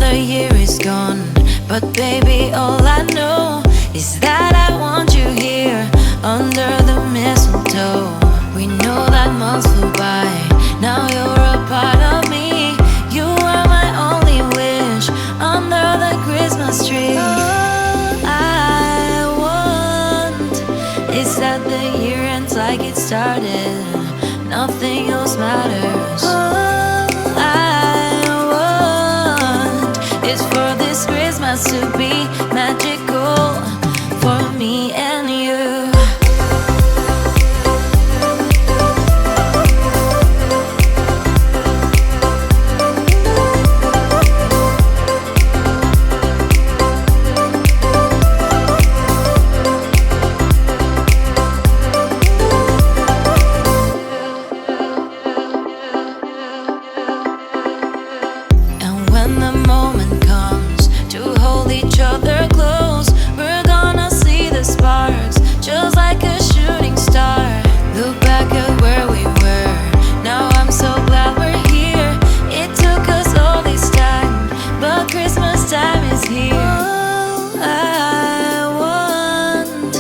Another year is gone, but baby, all I know is that I want you here under the mistletoe. We know that months flew by, now you're a part of me. You are my only wish under the Christmas tree. All I want is that the year ends like it started, nothing else matters. All I want is for this Christmas to be magical for me and you. When the moment comes to hold each other close, we're gonna see the sparks, just like a shooting star. Look back at where we were, now I'm so glad we're here. It took us all this time, but Christmas time is here. All I want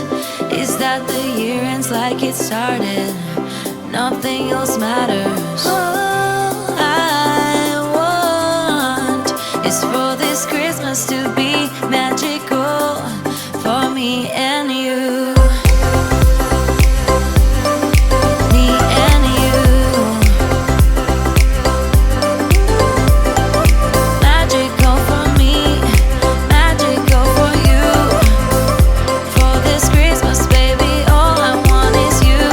is that the year ends like it started, nothing else matters. Is for this Christmas to be magical for me and you. Me and you. Magical for me, magical for you. For this Christmas, baby, all I want is you.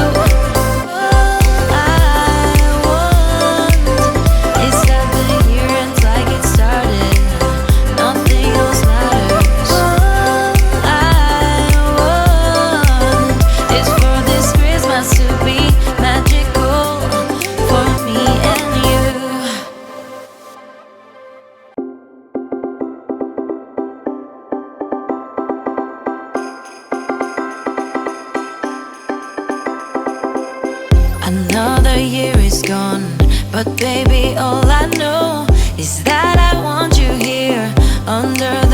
All I want is that the year ends like it started, nothing else matters. All I want is for this Christmas to be magical for me and you. Another year is gone, but baby, all I know is that I want you here under